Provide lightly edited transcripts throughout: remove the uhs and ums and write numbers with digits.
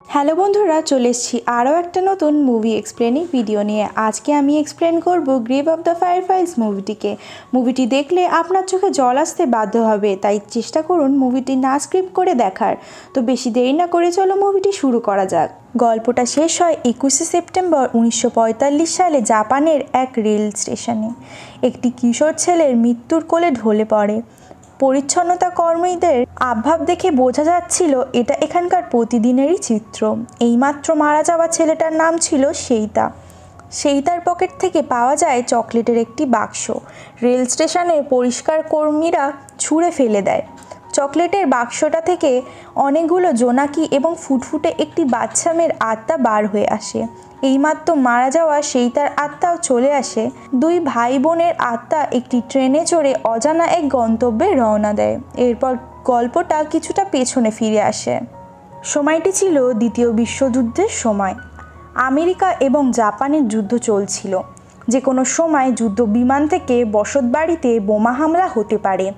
Hello বন্ধুরা, চলে এসেছি আরও একটা নতুন মুভি এক্সপ্লেনিং ভিডিও নিয়ে। আজকে আমি এক্সপ্লেন করব গ্রেভ অফ দ্য ফায়ারফ্লাইজ মুভিটিকে। মুভিটি দেখলে আপনার চোখে জল আসতে বাধ্য হবে, তাই চেষ্টা করুন মুভিটি না স্ক্রিপ্ট করে দেখার। তো বেশি দেরি না করে চলো মুভিটি শুরু করা যাক। গল্পটা শেষ হয় 21শে সেপ্টেম্বর 1945 সালে জাপানের এক রেল স্টেশনে। একটি কিশোর ছেলের মৃত্যুর কোলে ঢলে পড়ে। পরিচ্ছন্নতা কর্মীদের আভাব দেখে বোঝা যাচ্ছিল এটা এখানকার প্রতিদিনেরই চিত্র। এইমাত্র মারা যাওয়া ছেলেটার নাম ছিল সেইতা। সেইতার পকেট থেকে পাওয়া যায় চকলেটের একটি বাক্স। রেল স্টেশনের পরিষ্কার কর্মীরা ছুঁড়ে ফেলে দেয়। চকলেটের বাক্সটা থেকে অনেকগুলো জোনাকি এবং ফুটফুটে একটি বাচ্চা মেয়ের আত্মা বার হয়ে আসে। এইমাত্র মারা যাওয়া সেইতার আত্মাও চলে আসে। দুই ভাই বোনের আত্মা একটি ট্রেনে চড়ে অজানা এক গন্তব্যে রওনা দেয়। এরপর গল্পটা কিছুটা পেছনে ফিরে আসে। সময়টি ছিল দ্বিতীয় বিশ্বযুদ্ধের সময়। আমেরিকা এবং জাপানের যুদ্ধ চলছিল। যে কোনো সময় যুদ্ধ বিমান থেকে বসতবাড়িতে বোমা হামলা হতে পারে।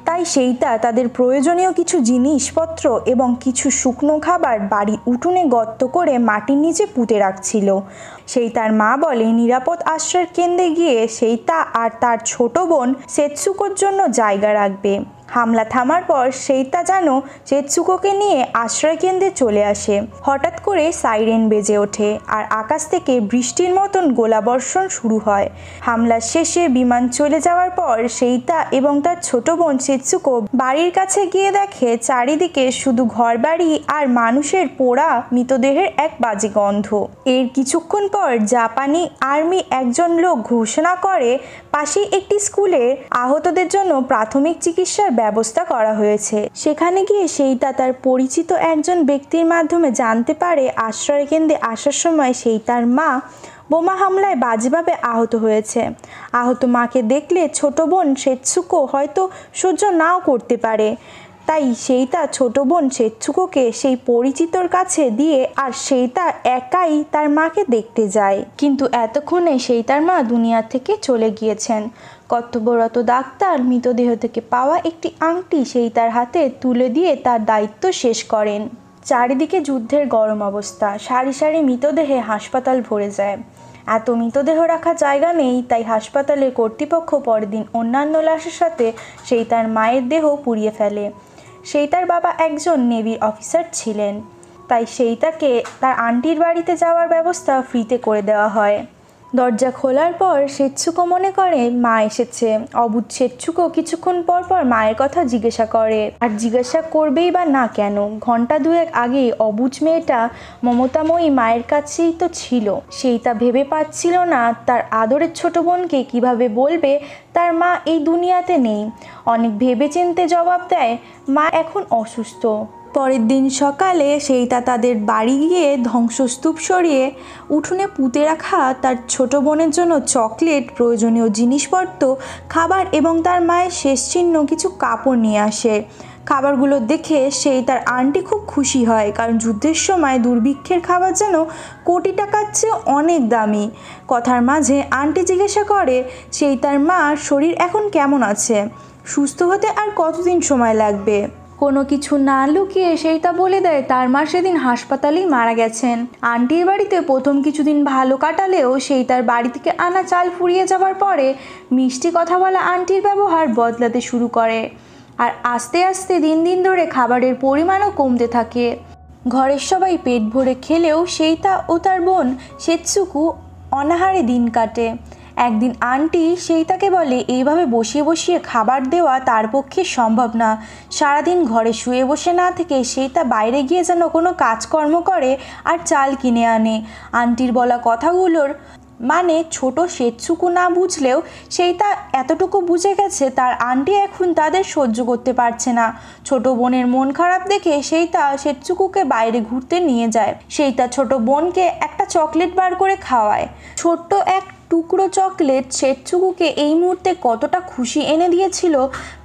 তাই সেইতা তাদের প্রয়োজনীয় কিছু জিনিসপত্র এবং কিছু শুকনো খাবার বাড়ির উঠোনে গর্ত করে মাটির নিচে পুঁতে রাখছিল। সেইতার মা বলে নিরাপদ আশ্রয়ের কেন্দ্রে গিয়ে সেইতা আর তার ছোট বোন সেতসুকোর জন্য জায়গা রাখবে। হামলা থামার পর সেইতা যেন সেতসুকোকে নিয়ে আশ্রয় কেন্দ্রে চলে আসে। হঠাৎ করে সাইরেন বেজে ওঠে আর আকাশ থেকে বৃষ্টির মতন গোলাবর্ষণ শুরু হয়। হামলার শেষে বিমান চলে যাওয়ার পর সেইতা এবং তার ছোট বোন সেতসুকো বাড়ির কাছে গিয়ে দেখে চারিদিকে শুধু ঘরবাড়ি আর মানুষের পোড়া মৃতদেহের এক বাজে গন্ধ। এর কিছুক্ষণ পর জাপানি আর্মি একজন লোক ঘোষণা করে পাশেই একটি স্কুলে আহতদের জন্য প্রাথমিক চিকিৎসার ব্যবস্থা করা হয়েছে। সেখানে গিয়ে সেইতা তার পরিচিত একজন ব্যক্তির মাধ্যমে জানতে পারে আশ্রয় কেন্দ্রে আসার সময় সেইতার মা বোমা হামলায় বাজেভাবে আহত হয়েছে। আহত মাকে দেখলে ছোট বোন সেতসুকো হয়তো সহ্য নাও করতে পারে। তাই সেইতা ছোট বোন সেতসুকোকে সেই পরিচিতর কাছে দিয়ে আর সেইতা একাই তার মাকে দেখতে যায়। কিন্তু এতক্ষণে সেইতার মা দুনিয়া থেকে চলে গিয়েছেন। কর্তব্যরত ডাক্তার মৃতদেহ থেকে পাওয়া একটি আংটি সেইতার হাতে তুলে দিয়ে তার দায়িত্ব শেষ করেন। চারিদিকে যুদ্ধের গরম অবস্থা। সারি সারি মৃতদেহে হাসপাতাল ভরে যায়। এত মৃতদেহ রাখার জায়গা নেই, তাই হাসপাতালের কর্তৃপক্ষ পরের দিন অন্যান্য লাশের সাথে সেইতার মায়ের দেহ পুড়িয়ে ফেলে। সেইতার বাবা একজন নেভির অফিসার ছিলেন, তাই সেইতাকে তার আন্টির বাড়িতে যাওয়ার ব্যবস্থা ফ্রিতে করে দেওয়া হয়। দরজা খোলার পর সেতসুকো মনে করে মা এসেছে। অবুঝ সেতসুকো কিছুক্ষণ পর পর মায়ের কথা জিজ্ঞাসা করে, আর জিজ্ঞাসা করবেই বা না কেন। ঘন্টা দুয়েক আগে অবুঝ মেয়েটা মমতাময়ী মায়ের কাছেই তো ছিল। সেইতা ভেবে পাচ্ছিল না তার আদরের ছোট বোনকে কিভাবে বলবে তার মা এই দুনিয়াতে নেই। অনেক ভেবেচিন্তে জবাব দেয়, মা এখন অসুস্থ। পরের দিন সকালে সেইতা তাদের বাড়ি গিয়ে ধ্বংসস্তূপ সরিয়ে উঠোনে পুঁতে রাখা তার ছোট বোনের জন্য চকলেট, প্রয়োজনীয় জিনিসপত্র, খাবার এবং তার মায়ের শেষ চিহ্ন কিছু কাপড় নিয়ে আসে। খাবারগুলো দেখে সেই তার আন্টি খুব খুশি হয়, কারণ যুদ্ধের সময় দুর্ভিক্ষের খাবার যেন কোটি টাকার চেয়ে অনেক দামি। কথার মাঝে আন্টি জিজ্ঞাসা করে সেই তার মা শরীর এখন কেমন আছে, সুস্থ হতে আর কতদিন সময় লাগবে। কোনো কিছু না লুকিয়ে সেইতা বলে দেয় তার মা সেদিন হাসপাতালেই মারা গেছেন। আন্টির বাড়িতে প্রথম কিছুদিন ভালো কাটালেও সেই তার বাড়ি থেকে আনা চাল ফুরিয়ে যাওয়ার পরে মিষ্টি কথা বলা আন্টির ব্যবহার বদলাতে শুরু করে। আর আস্তে আস্তে দিন দিন ধরে খাবারের পরিমাণও কমতে থাকে। ঘরের সবাই পেট ভরে খেলেও সেইতা ও তার বোন সেতসুকো অনাহারে দিন কাটে। একদিন আন্টি সেইতাকে বলে এইভাবে বসিয়ে বসিয়ে খাবার দেওয়া তার পক্ষে সম্ভব না। সারাদিন ঘরে শুয়ে বসে না থেকে সেইতা বাইরে গিয়ে যেন কোনো কাজকর্ম করে আর চাল কিনে আনে। আন্টির বলা কথাগুলোর মানে ছোট সেতসুকো না বুঝলেও সেইতা এতটুকু বুঝে গেছে তার আন্টি এখন তাদের সহ্য করতে পারছে না। ছোট বোনের মন খারাপ দেখে সেইতা সেতসুকোকে বাইরে ঘুরতে নিয়ে যায়। সেইতা ছোট বোনকে একটা চকলেট বার করে খাওয়ায়। ছোট্ট এক টুকরো চকলেট শেঠচুকুকে এই মুহূর্তে কতটা খুশি এনে দিয়েছিল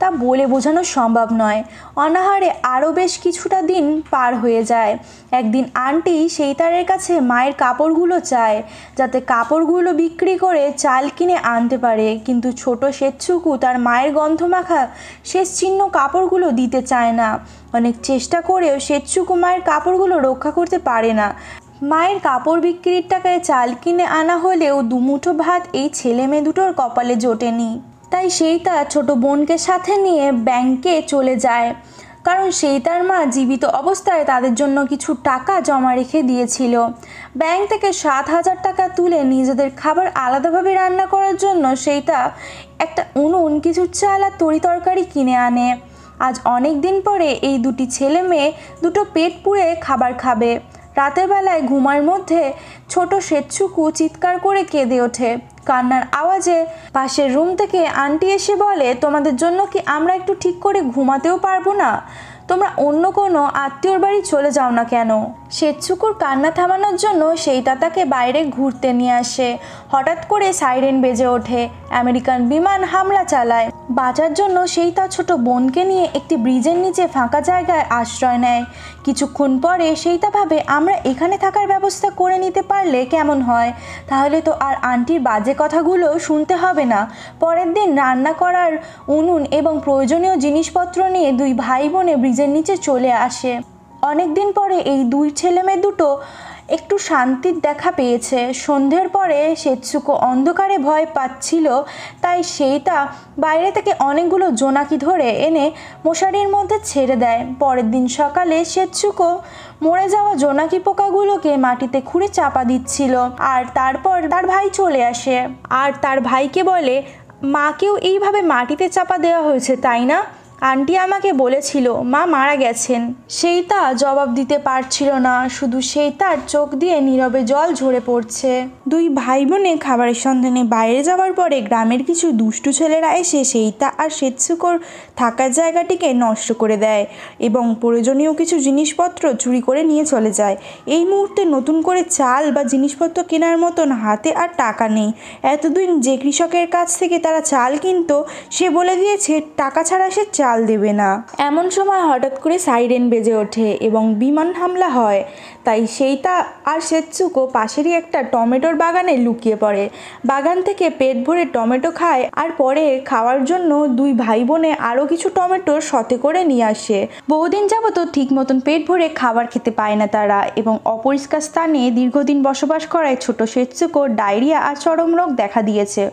তা বলে বোঝানো সম্ভব নয়। অনাহারে আরও বেশ কিছুটা দিন পার হয়ে যায়। একদিন আন্টি সেইতারের কাছে মায়ের কাপড়গুলো চায় যাতে কাপড়গুলো বিক্রি করে চাল কিনে আনতে পারে, কিন্তু ছোট শেঠচুকু তার মায়ের গন্ধমাখা শেষ চিহ্ন কাপড়গুলো দিতে চায় না। অনেক চেষ্টা করেও শেঠচুকু মায়ের কাপড়গুলো রক্ষা করতে পারে না। মায়ের কাপড় বিক্রির টাকায় চাল কিনে আনা হলেও দুমুঠো ভাত এই ছেলে মেয়ে দুটোর কপালে জোটেনি। তাই সেইতা ছোট বোনকে সাথে নিয়ে ব্যাংকে চলে যায়, কারণ সেইতার মা জীবিত অবস্থায় তাদের জন্য কিছু টাকা জমা রেখে দিয়েছিল। ব্যাংক থেকে 7,000 টাকা তুলে নিজেদের খাবার আলাদাভাবে রান্না করার জন্য সেইতা একটা উনুন, কিছু চাল আর তরি তরকারি কিনে আনে। আজ অনেক দিন পরে এই দুটি ছেলে মেয়ে দুটো পেট পুড়ে খাবার খাবে। রাতের বেলায় ঘুমার মধ্যে ছোট শেঠচুকু চিৎকার করে কেঁদে ওঠে। কান্নার আওয়াজে পাশের রুম থেকে আন্টি এসে বলে, তোমাদের জন্য কি আমরা একটু ঠিক করে ঘুমাতেও পারবো না? তোমরা অন্য কোনো আত্মীয়র বাড়ি চলে যাও না কেন? শেঠচুকুর কান্না থামানোর জন্য সেইতা তাকে বাইরে ঘুরতে নিয়ে আসে। হঠাৎ করে সাইরেন বেজে ওঠে। আমেরিকান বিমান হামলা চালায়। বাঁচার জন্য সেইতা ছোট বোনকে নিয়ে একটি ব্রিজের নিচে ফাঁকা জায়গায় আশ্রয় নেয়। কিছুক্ষণ পরে সেইতা ভাবে, আমরা এখানে থাকার ব্যবস্থা করে নিতে পারলে কেমন হয়? তাহলে তো আর আন্টির বাজে কথাগুলো শুনতে হবে না। পরের দিন রান্না করার উনুন এবং প্রয়োজনীয় জিনিসপত্র নিয়ে দুই ভাই বোনে ব্রিজের নিচে চলে আসে। অনেক দিন পরে এই দুই ছেলে মেয়ে দুটো একটু শান্তির দেখা পেয়েছে। সন্ধ্যের পরে শেঠচুকু অন্ধকারে ভয় পাচ্ছিল, তাই সেইতা বাইরে থেকে অনেকগুলো জোনাকি ধরে এনে মশারির মধ্যে ছেড়ে দেয়। পরের দিন সকালে শেঠচুকু মরে যাওয়া জোনাকি পোকাগুলোকে মাটিতে খুঁড়ে চাপা দিচ্ছিল, আর তারপর তার ভাই চলে আসে আর তার ভাইকে বলে, মাকেও এইভাবে মাটিতে চাপা দেওয়া হয়েছে তাই না? আন্টি আমাকে বলেছিল মা মারা গেছেন। সেইতা জবাব দিতে পারছিল না, শুধু সেইতার চোখ দিয়ে নীরবে জল ঝরে পড়ছে। দুই ভাই বোনে খাবারের সন্ধানে বাইরে যাওয়ার পরে গ্রামের কিছু দুষ্টু ছেলেরা এসে সেইতা আর শেঠচুকুর থাকার জায়গাটিকে নষ্ট করে দেয় এবং প্রয়োজনীয় কিছু জিনিসপত্র চুরি করে নিয়ে চলে যায়। এই মুহূর্তে নতুন করে চাল বা জিনিসপত্র কেনার মতন হাতে আর টাকা নেই। এতদিন যে কৃষকের কাছ থেকে তারা চাল কিনতো সে বলে দিয়েছে টাকা ছাড়া সে চাল দেবে না। এমন সময় হঠাৎ করে সাইরেন বেজে ওঠে এবং বিমান হামলা হয়। তাই সেইতা আর শেঠচুকু পাশেরই একটা টমেটোর বাগানে লুকিয়ে পড়ে। বাগান থেকে পেট ভরে টমেটো খায় আর পরে খাওয়ার জন্য দুই ভাই বোনে আরও কিছু টমেটো সতে করে নিয়ে আসে। বহুদিন যাবত ঠিক মতন পেট ভরে খাবার খেতে পায় না তারা, এবং অপরিষ্কার স্থানে দীর্ঘদিন বসবাস করায় ছোট শেঠচুকুর ডায়রিয়া আর চরম রোগ দেখা দিয়েছে।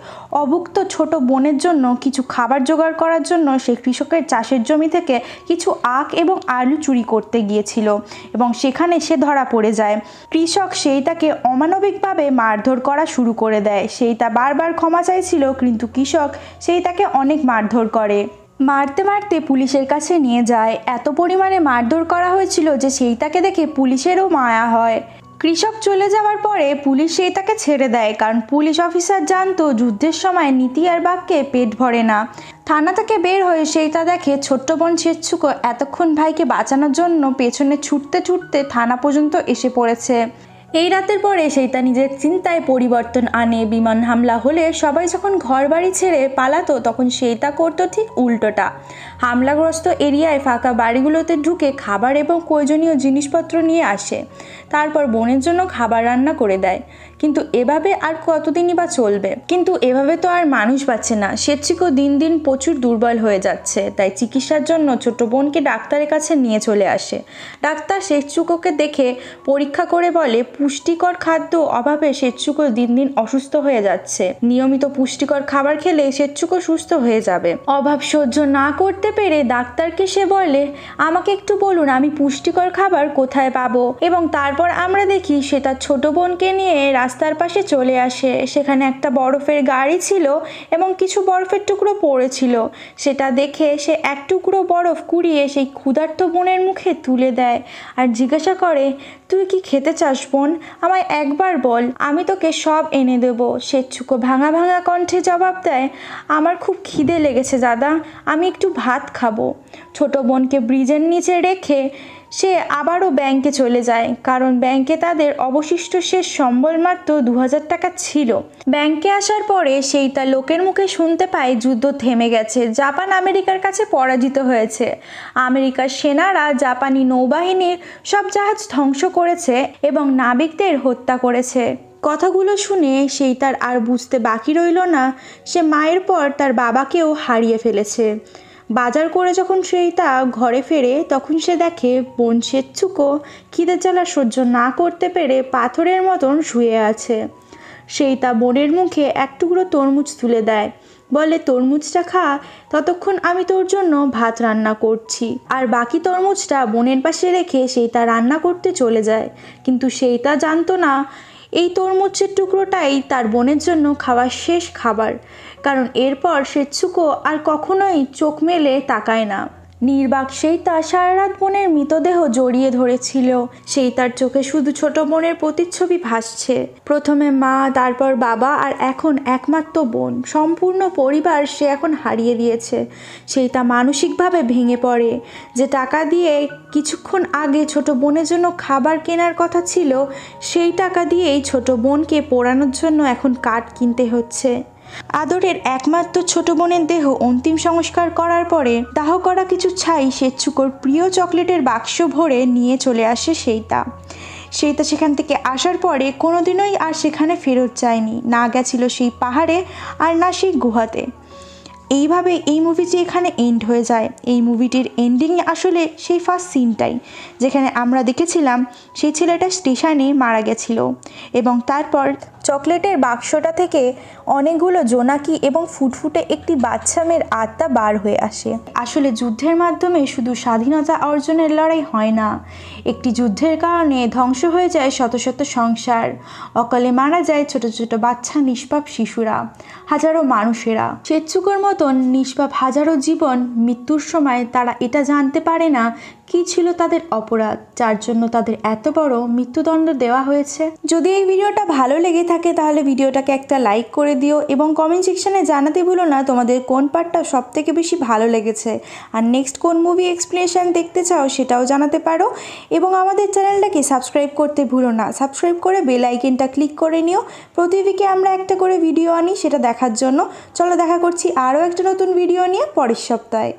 অভুক্ত ছোট বোনের জন্য কিছু খাবার জোগাড় করার জন্য সে কৃষকের চাষের জমি থেকে কিছু আখ এবং আলু চুরি করতে গিয়েছিল এবং সেখানে সে ধরা পড়ে যায়। কৃষক সেইতাকে অমানবিকভাবে মারধর করা শুরু করে দেয়। সেইতা বারবার ক্ষমা চাইছিল, কিন্তু কৃষক সেইতাকে অনেক মারধর করে। মারতে মারতে পুলিশের কাছে নিয়ে যায়। এত পরিমাণে মারধর করা হয়েছিল যে সেইতাকে দেখে পুলিশেরও মায়া হয়। কৃষক চলে যাওয়ার পরে পুলিশ সেইতাকে ছেড়ে দেয়, কারণ পুলিশ অফিসার জানতো যুদ্ধের সময় নীতি আর বাক্যে পেট ভরে না। থানা থেকে বের হয়ে সেইতা দেখে ছোট্ট বোন শেঠচুকু এতক্ষণ ভাইকে বাঁচানোর জন্য পেছনে ছুটতে ছুটতে থানা পর্যন্ত এসে পড়েছে। এই রাতের পরে সেইতা নিজের চিন্তায় পরিবর্তন আনে। বিমান হামলা হলে সবাই যখন ঘর বাড়ি ছেড়ে পালাতো, তখন সেইতা করতো ঠিক উল্টোটা। হামলাগ্রস্ত এরিয়ায় ফাঁকা বাড়িগুলোতে ঢুকে খাবার এবং প্রয়োজনীয় জিনিসপত্র নিয়ে আসে, তারপর বোনের জন্য খাবার রান্না করে দেয়। কিন্তু এভাবে আর কতদিনই বা চলবে? কিন্তু এভাবে তো আর মানুষ বাঁচে না। শেঠচুকু দিন দিন প্রচুর দুর্বল হয়ে যাচ্ছে, তাই চিকিৎসার জন্য ছোট বোনকে ডাক্তারের কাছে নিয়ে চলে আসে। ডাক্তার শেঠচুকুকে দেখে পরীক্ষা করে বলে, পুষ্টিকর খাদ্য অভাবে শেঠচুকু দিন দিন অসুস্থ হয়ে যাচ্ছে। নিয়মিত পুষ্টিকর খাবার খেলে শেঠচুকু সুস্থ হয়ে যাবে। অভাব সহ্য না করতে পেরে ডাক্তারকে সে বলে, আমাকে একটু বলুন আমি পুষ্টিকর খাবার কোথায় পাবো? এবং তারপর আমরা দেখি সে তার ছোট বোনকে নিয়ে রাস্তার পাশে চলে আসে। সেখানে একটা বরফের গাড়ি ছিল এবং কিছু বরফের টুকরো পড়েছিল। সেটা দেখে সে এক টুকরো বরফ কুড়িয়ে সেই ক্ষুধার্ত বোনের মুখে তুলে দেয় আর জিজ্ঞাসা করে, তুই কি খেতে চাস বোন? আমায় একবার বল, আমি তোকে সব এনে দেবো। শেঠচুকু ভাঙা ভাঙা কণ্ঠে জবাব দেয়, আমার খুব খিদে লেগেছে দাদা, আমি একটু ভাত খাবো। ছোট বোনকে ব্রিজের নিচে রেখে সে আবারও ব্যাংকে চলে যায়, কারণ ব্যাংকে তাদের অবশিষ্ট শেষ সম্বল মাত্র 2000 টাকা ছিল। ব্যাংকে আসার পরে সেই তার লোকের মুখে শুনতে পায় যুদ্ধ থেমে গেছে, জাপান আমেরিকার কাছে পরাজিত হয়েছে, আমেরিকার সেনারা জাপানি নৌবাহিনীর সব জাহাজ ধ্বংস করেছে এবং নাবিকদের হত্যা করেছে। কথাগুলো শুনে সেই তার আর বুঝতে বাকি রইল না সে মায়ের পর তার বাবাকেও হারিয়ে ফেলেছে। বাজার করে যখন সেই তা ঘরে ফেরে তখন সে দেখে বোন সেচ্চুকো খিদের জ্বালা সহ্য না করতে পেরে পাথরের মতন শুয়ে আছে। সেই তা বোনের মুখে এক টুকরো তরমুজ তুলে দেয়, বলে তরমুজটা খা, ততক্ষণ আমি তোর জন্য ভাত রান্না করছি। আর বাকি তরমুজটা বোনের পাশে রেখে সেই তা রান্না করতে চলে যায়। কিন্তু সেই তা জানতো না এই তরমুজের টুকরোটাই তার বোনের জন্য খাওয়ার শেষ খাবার, কারণ এরপর সেচ্চুকো আর কখনোই চোখ মেলে তাকায় না। নির্বাক সেই তার সারা রাত বোনের মৃতদেহ জড়িয়ে ধরেছিল। সেই তার চোখে শুধু ছোট বোনের প্রতিচ্ছবি ভাসছে, প্রথমে মা, তারপর বাবা, আর এখন একমাত্র বোন। সম্পূর্ণ পরিবার সে এখন হারিয়ে দিয়েছে। সেই তা মানসিকভাবে ভেঙে পড়ে। যে টাকা দিয়ে কিছুক্ষণ আগে ছোট বোনের জন্য খাবার কেনার কথা ছিল, সেই টাকা দিয়েই ছোট বোনকে পোড়ানোর জন্য এখন কাঠ কিনতে হচ্ছে। আদরের একমাত্র ছোট বোনের দেহ অন্তিম সংস্কার করার পরে দাহ করা কিছু ছাই সেচ্চুকোর প্রিয় চকলেটের বাক্স ভরে নিয়ে চলে আসে সেই তা সেখান থেকে আসার পরে কোনোদিনই আর সেখানে ফেরত যায়নি, না গেছিল সেই পাহাড়ে আর না সেই গুহাতে। এইভাবে এই মুভিটি এখানে এন্ড হয়ে যায়। এই মুভিটির এন্ডিং আসলে সেই ফার্স্ট সিনটাই, যেখানে আমরা দেখেছিলাম সেই ছেলেটা স্টেশনে মারা গেছিল এবং তারপর চকলেটের বাক্সটা থেকে অনেকগুলো জোনাকি এবং ফুটফুটে একটি বাচ্চা মেয়ের আত্মা বার হয়ে আসে। আসলে যুদ্ধের মাধ্যমে শুধু স্বাধীনতা অর্জনের লড়াই হয় না, একটি যুদ্ধের কারণে ধ্বংস হয়ে যায় শত শত সংসার, অকালে মারা যায় ছোট ছোট বাচ্চা, নিষ্পাপ শিশুরা, হাজারো মানুষেরা। সেচ্চুকোর মতন নিষ্পাপ হাজারো জীবন মৃত্যুর সময় তারা এটা জানতে পারে না কি ছিল তাদের অপরাধ, যার জন্য তাদের এত বড় মৃত্যুদণ্ড দেওয়া হয়েছে। যদি এই ভিডিওটা ভালো লেগে থাকে তাহলে ভিডিওটাকে একটা লাইক করে দিও এবং কমেন্ট সেকশনে জানাতে ভুলো না তোমাদের কোন পার্টটা সব থেকে বেশি ভালো লেগেছে, আর নেক্সট কোন মুভি এক্সপ্লেনেশন দেখতে চাও সেটাও জানাতে পারো। এবং আমাদের চ্যানেলটাকে সাবস্ক্রাইব করতে ভুলো না, সাবস্ক্রাইব করে বেল আইকনটা ক্লিক করে নিও। প্রতি উইকে আমরা একটা করে ভিডিও আনি সেটা দেখার জন্য। চলো দেখা করছি আরও একটা নতুন ভিডিও নিয়ে পরের সপ্তাহে।